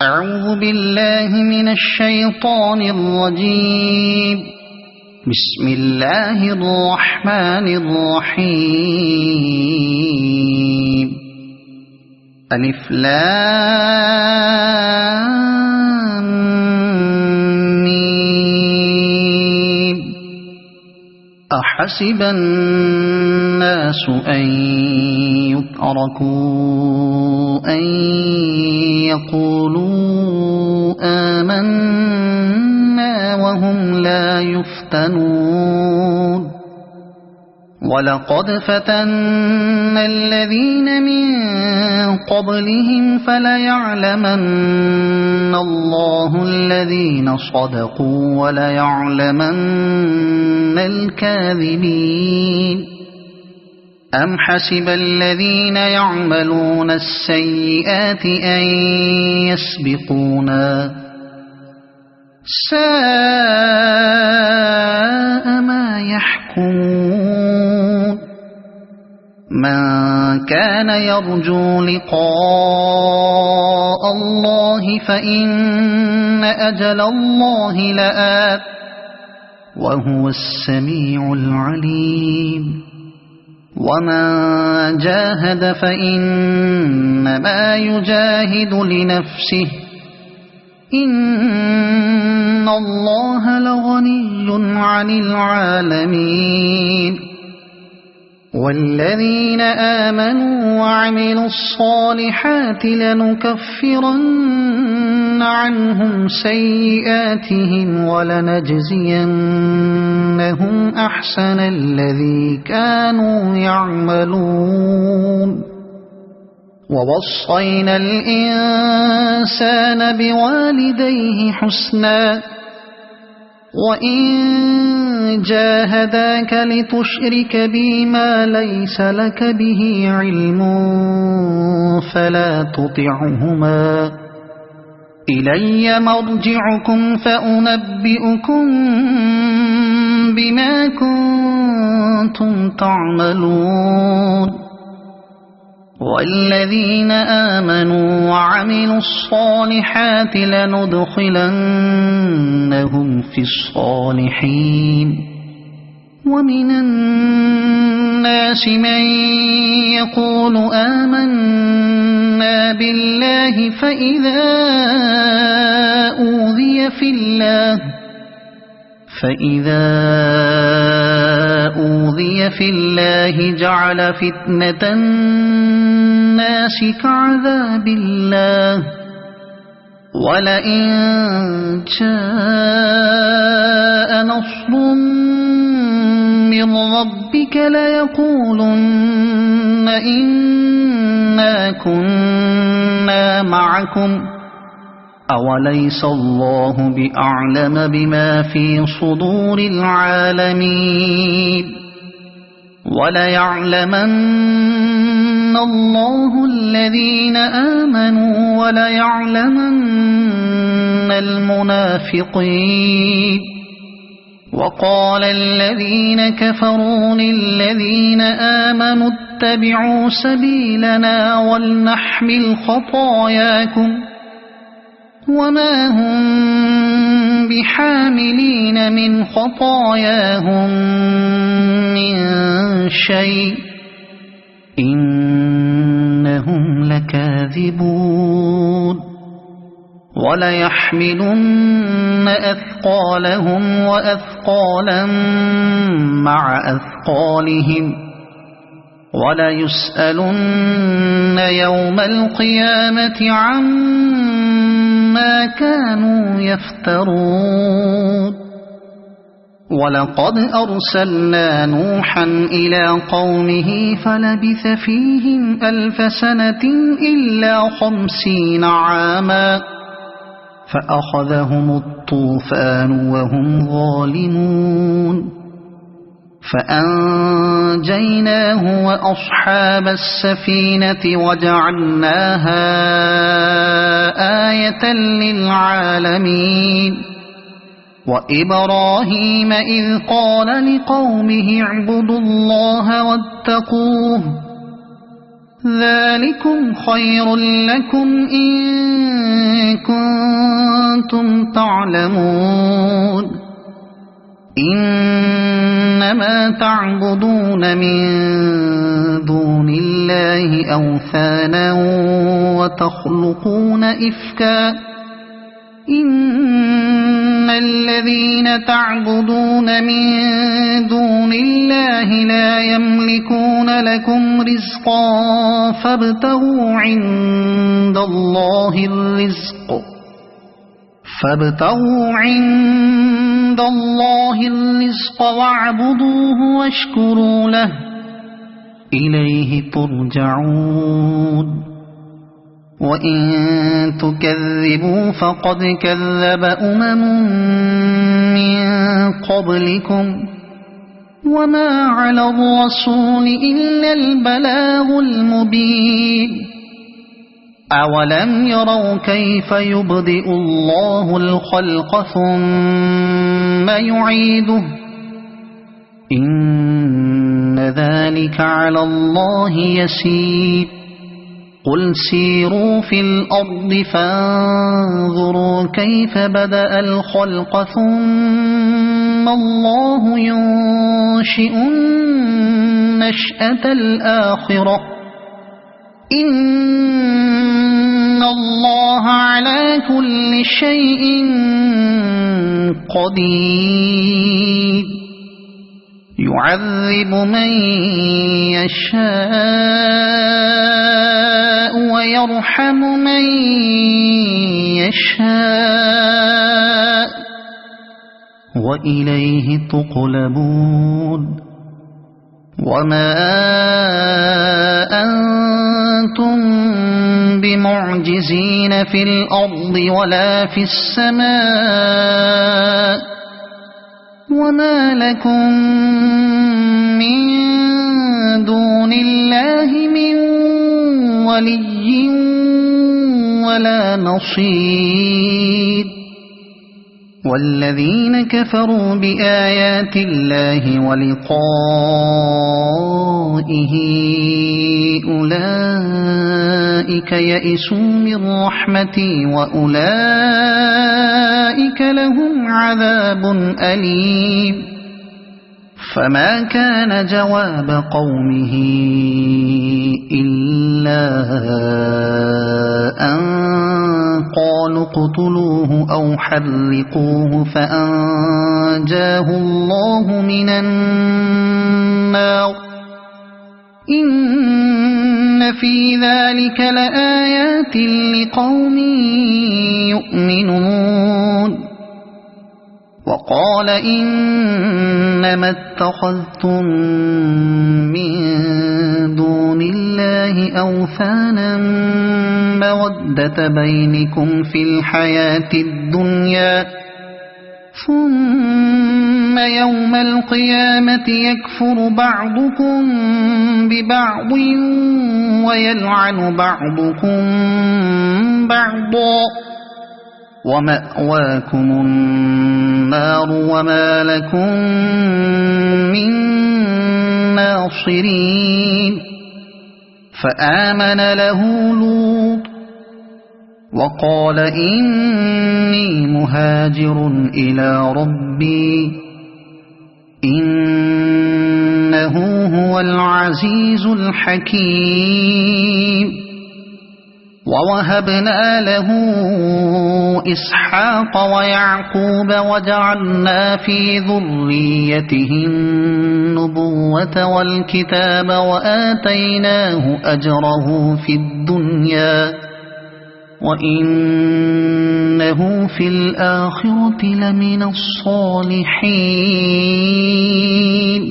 أعوذ بالله من الشيطان الرجيم. بسم الله الرحمن الرحيم. ألف لام ميم. أحسب الناس أن يتركوا أن يقولوا آمنا وهم لا يفتنون. ولقد فتنا الذين من قبلهم فليعلمن الله الذين صدقوا وليعلمن الكاذبين. أم حسب الذين يعملون السيئات أن يسبقونا ساء ما يحكمون. من كان يرجو لقاء الله فإن أجل الله لآت وهو السميع العليم. ومن جاهد فإنما يجاهد لنفسه إن الله لغني عن العالمين. والذين آمنوا وعملوا الصالحات لنكفرن عنهم سيئاتهم ولنجزينهم أحسن الذي كانوا يعملون. ووصينا الإنسان بوالديه حسنا وإن جاهداك لتشرك بي ما ليس لك به علم فلا تطعهما. إلي مرجعكم فأنبئكم بما كنتم تعملون. والذين آمنوا وعملوا الصالحات لندخلنهم في الصالحين. ومن الناس من يقول آمنا بالله فإذا أوذي في الله جعل فتنة الناس كعذاب الله. ولئن جاء نصر من ربك ليقولن إنا كنا معكم أوليس الله بأعلم بما في صدور العالمين. وليعلمن الله الذين آمنوا وليعلمن المنافقين. وقال الذين كفروا للذين آمنوا اتبعوا سبيلنا ولنحمل خطاياكم وما هم بحاملين من خطاياهم من شيء إنهم لكاذبون. وليحملن أثقالهم وأثقالا مع أثقالهم وليسألن يوم القيامة عما كانوا يفترون. ولقد أرسلنا نوحا إلى قومه فلبث فيهم 1000 سنة إلا 50 عاما فأخذهم الطوفان وهم ظالمون. فأنجيناه وأصحاب السفينة وجعلناها آية للعالمين. وإبراهيم إذ قال لقومه اعبدوا الله واتقوه ذلكم خير لكم إن كنتم تعلمون إنما تعبدون من دون الله أوثانا وتخلقون إفكا إن الذين تعبدون من دون الله لا يملكون لكم رزقا فابتغوا عند الله الرزق واعبدوه واشكروا له إليه ترجعون وإن تكذبوا فقد كذب من قبلكم وما على الرسول إلا البلاغ المبين أولم يروا كيف يبدئ الله الخلق ثم يعيده إن ذلك على الله يسير قل سيروا في الأرض فانظروا كيف بدأ الخلق ثم الله ينشئ النشأة الآخرة إن الله على كل شيء قدير يعذب من يشاء ويرحم من يشاء وإليه تقلبون وما أنتم بمعجزين في الأرض ولا في السماء وما لكم من دون الله من ولي ولا نصير والذين كفروا بآيات الله ولقائه أولئك يئسوا من رحمتي وأولئك لهم عذاب أليم فما كان جواب قومه إلا أن قالوا اقتلوه أو حرقوه فأنجاه الله من النار إن في ذلك لآيات لقوم يؤمنون وقال إنما اتخذتم من دون الله أوثانا مودة بينكم في الحياة الدنيا ثم يوم القيامة يكفر بعضكم ببعض ويلعن بعضكم بعضا ومأواكم النار وما لكم من ناصرين فآمن له لوط وقال إني مهاجر إلى ربي إنه هو العزيز الحكيم ووهبنا له إسحاق ويعقوب وجعلنا في ذريته النبوة والكتاب وآتيناه أجره في الدنيا وإنه في الآخرة لمن الصالحين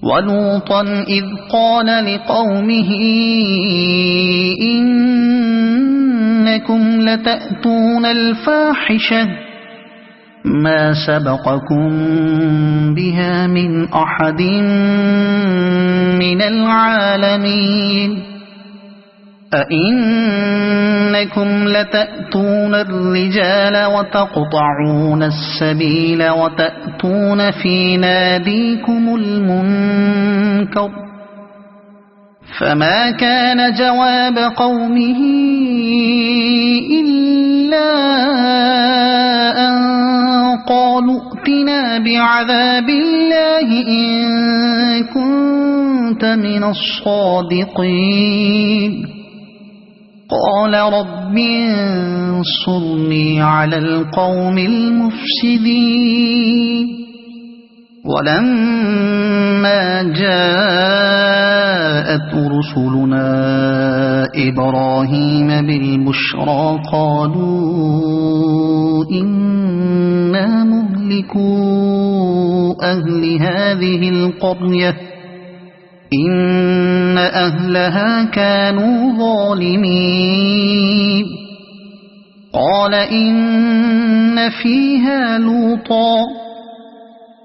ولوطا إذ قال لقومه إنكم لتأتون الفاحشة ما سبقكم بها من أحد من العالمين أئنكم لتأتون الرجال وتقطعون السبيل وتأتون في ناديكم المنكر فما كان جواب قومه إلا بعذاب الله إن كنت من الصادقين قال رب انصرني على القوم المفسدين ولما جاءت رسلنا إبراهيم بالبشرى قالوا إنا مهلكو أهل هذه القرية إن أهلها كانوا ظالمين قال إن فيها لوطا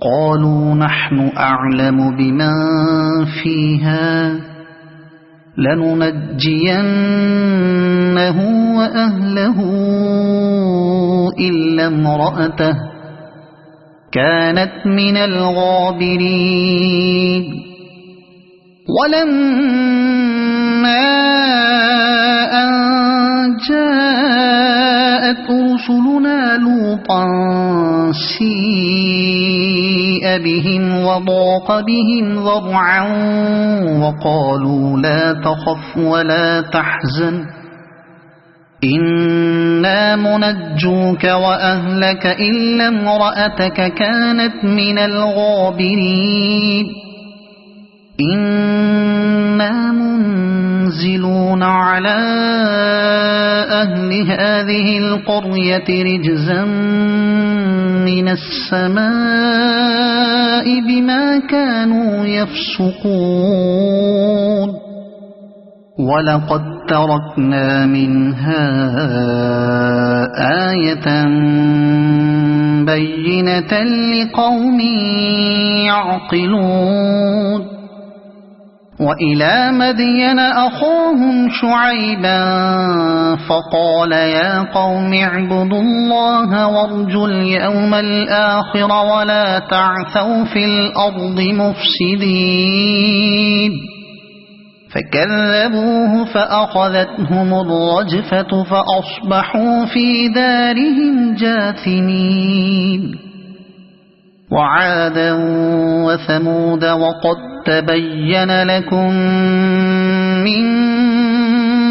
قالوا نحن أعلم بمن فيها لننجينه وأهله إلا امرأته كانت من الغابرين ولما أن جاءت رسلنا لوطا سيء بهم وضاق بهم ذرعا وقالوا لا تخف ولا تحزن إنا منجوك وأهلك إلا امرأتك كانت من الغابرين إنا منزلون على أهل هذه القرية رجزا من السماء بما كانوا يفسقون ولقد تركنا منها آية بينة لقوم يعقلون وإلى مدين أخاهم شعيبا فقال يا قوم اعبدوا الله وارجوا اليوم الآخر ولا تعثوا في الأرض مفسدين فكذبوه فأخذتهم الرجفة فأصبحوا في دارهم جاثمين وعادا وثمود وقد تبين لكم من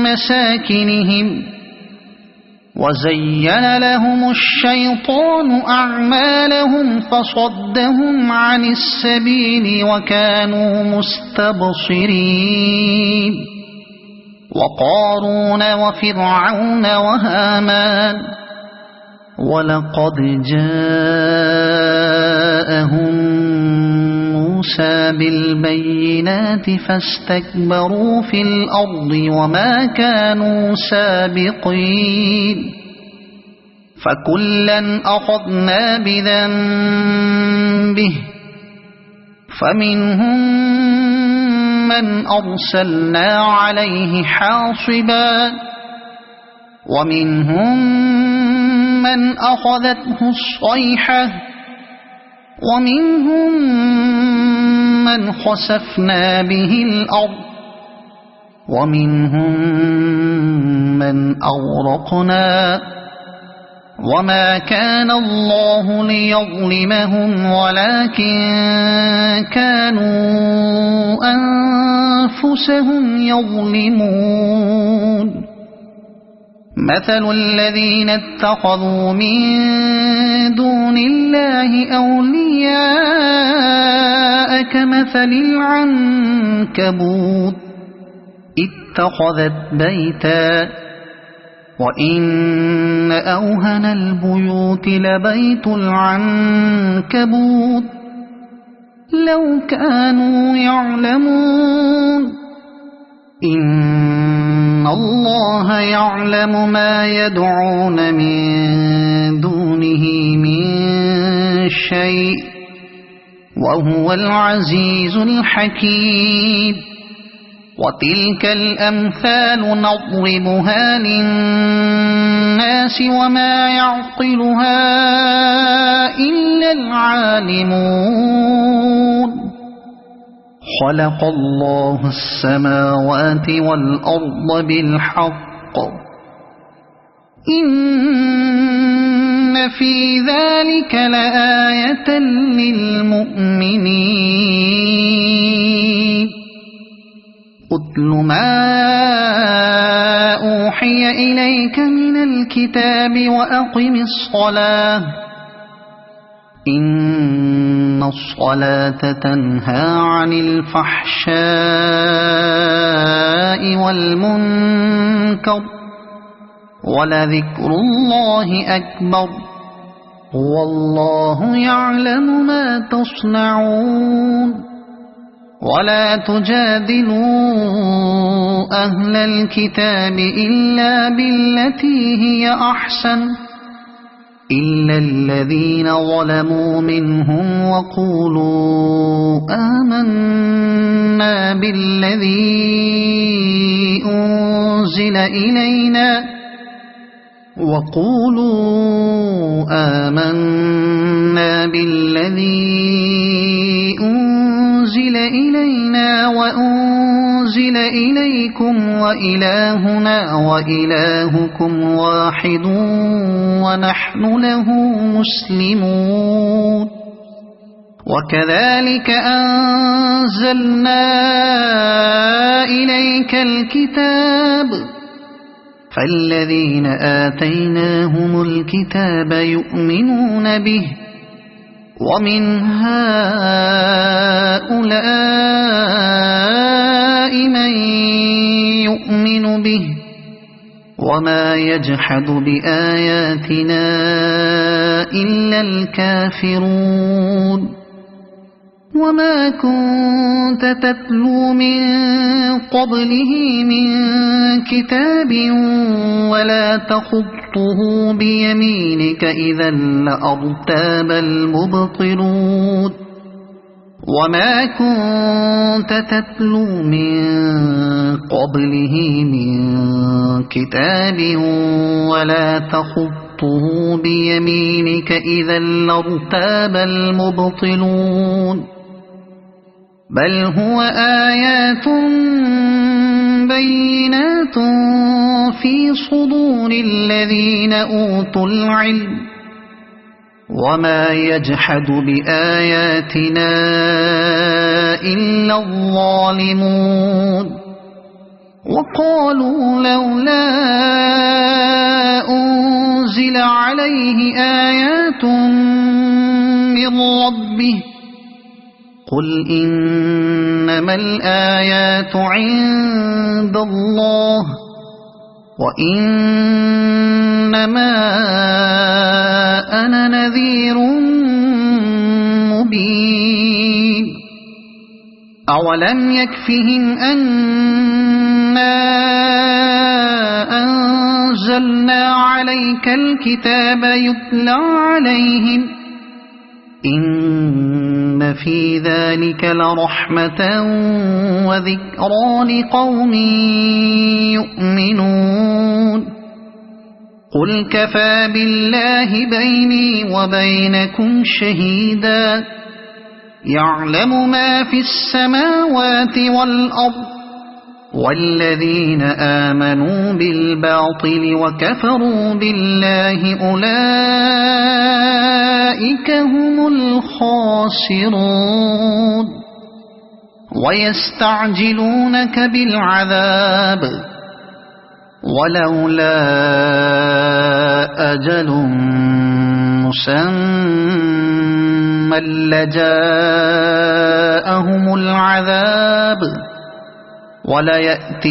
مساكنهم وزين لهم الشيطان أعمالهم فصدهم عن السبيل وكانوا مستبصرين وقارون وفرعون وهامان ولقد جاءهم موسى بالبينات فاستكبروا في الأرض وما كانوا سابقين فكلا أخذنا بذنبه فمنهم من أرسلنا عليه حاصبا ومنهم من أخذته الصيحة ومنهم من خسفنا به الأرض ومنهم من أغرقنا وما كان الله ليظلمهم ولكن كانوا أنفسهم يظلمون مثل الذين اتخذوا من دون الله أولياء كمثل العنكبوت اتخذت بيتا وإن أوهن البيوت لبيت العنكبوت لو كانوا يعلمون إن الله يعلم ما يدعون من دونه من شيء وهو العزيز الحكيم وتلك الأمثال نضربها للناس وما يعقلها إلا العالمون خلق الله السماوات والأرض بالحق إن في ذلك لآية للمؤمنين أتل ما أوحي إليك من الكتاب وأقم الصلاة إن الصلاة تنهى عن الفحشاء والمنكر ولذكر الله أكبر والله يعلم ما تصنعون ولا تجادلوا أهل الكتاب إلا بالتي هي أحسن إلا الذين ظلموا منهم وقولوا آمنا بالذي أنزل إلينا وأنزل إليكم وإلهنا وإلهكم واحد ونحن له مسلمون وكذلك أنزلنا إليك الكتاب فالذين آتيناهم الكتاب يؤمنون به ومن هؤلاء من يؤمن به وما يجحد بآياتنا إلا الكافرون وما كنت تتلو من قبله من كتاب ولا تخطه بيمينك إذا لأرتاب المبطلون وما كنت تتلو من قبله من كتاب ولا تخطه بيمينك إذا لارتاب المبطلون بل هو آيات بينات في صدور الذين أوتوا العلم وما يجحد بآياتنا إلا الظالمون وقالوا لولا أنزل عليه آيات من ربه قل إنما الآيات عند الله وإنما أنا نذير مبين أولم يكفهم أنا أنزلنا عليك الكتاب يتلى عليهم إن في ذلك لرحمة وذكرى لقوم يؤمنون قل كفى بالله بيني وبينكم شهيدا يعلم ما في السماوات والأرض والذين آمنوا بالباطل وكفروا بالله أولئك هم الخاسرون ويستعجلونك بالعذاب ولولا أجل مسمى لجاءهم العذاب وليأتينهم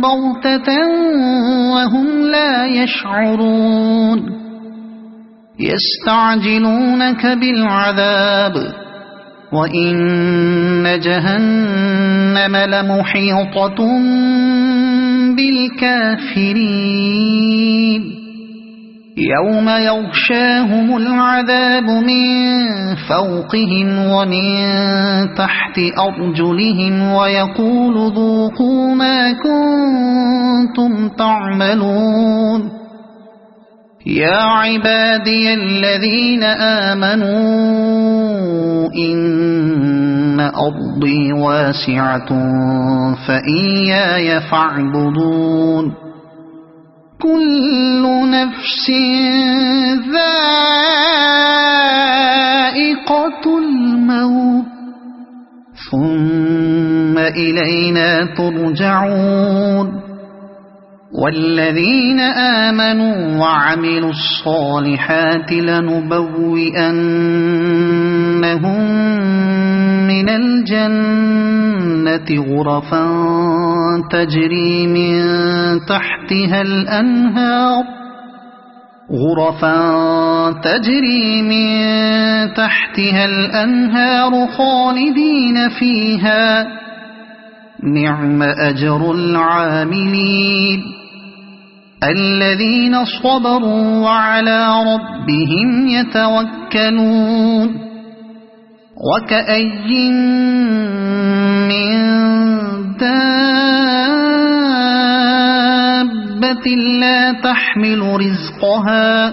بغتة وهم لا يشعرون يستعجلونك بالعذاب وإن جهنم لمحيطة بالكافرين يوم يغشاهم العذاب من فوقهم ومن تحت أرجلهم ويقول ذوقوا ما كنتم تعملون يا عبادي الذين آمنوا إن أرضي واسعة فإياي فاعبدون كل نفس ذائقة الموت ثم إلينا ترجعون والذين آمنوا وعملوا الصالحات لنبوئنهم من الجنة غرفا تجري من تحتها الأنهار خالدين فيها نعم أجر العاملين الذين صبروا وعلى ربهم يتوكلون وكأي من دابة لا تحمل رزقها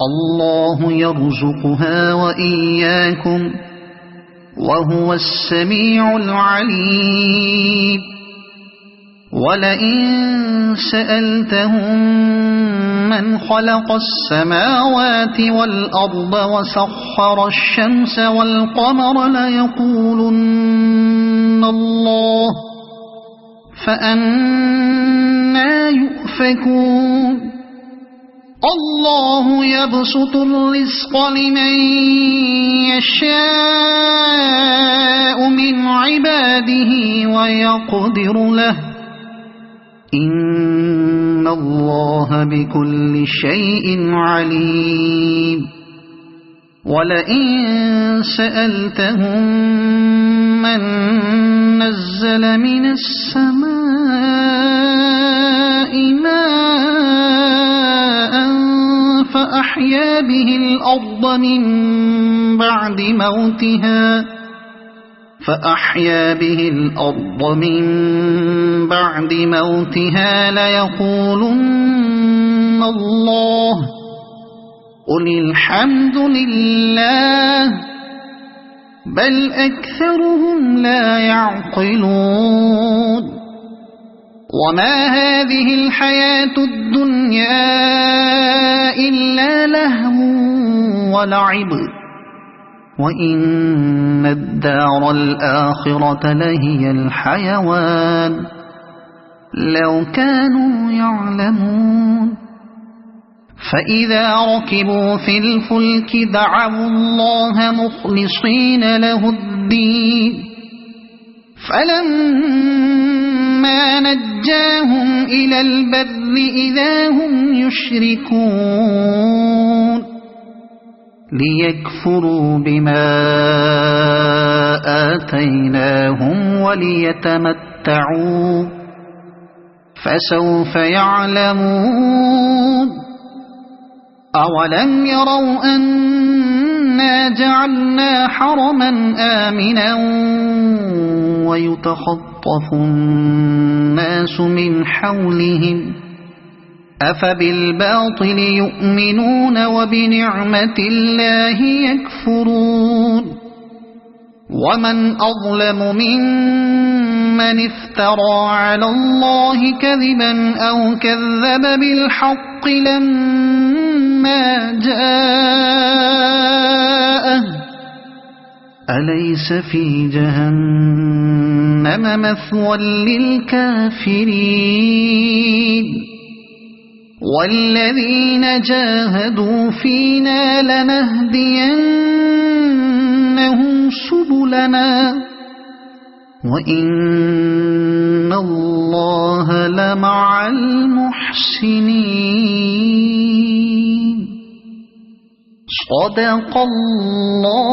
الله يرزقها وإياكم وهو السميع العليم ولئن سألتهم من خلق السماوات والأرض وسخر الشمس والقمر ليقولن الله فأنى يؤفكون الله يبسط الرزق لمن يشاء من عباده ويقدر له إن الله بكل شيء عليم ولئن سألتهم من نزل من السماء ماء فأحيا به الأرض من بعد موتها ليقولن الله قل الحمد لله بل أكثرهم لا يعقلون وما هذه الحياة الدنيا إلا لهو ولعب وإن الدار الآخرة لهي الحيوان لو كانوا يعلمون فإذا ركبوا في الفلك دعوا الله مخلصين له الدين فلما نجاهم إلى البر إذا هم يشركون ليكفروا بما آتيناهم وليتمتعوا فسوف يعلمون أولم يروا أنا جعلنا حرما آمنا ويتخطف الناس من حولهم أفبالباطل يؤمنون وبنعمة الله يكفرون ومن أظلم ممن افترى على الله كذبا أو كذب بالحق لما جاءه أليس في جهنم مثوى للكافرين والذين جاهدوا فينا لنهدينهم سبلنا وإن الله لمع المحسنين صدق الله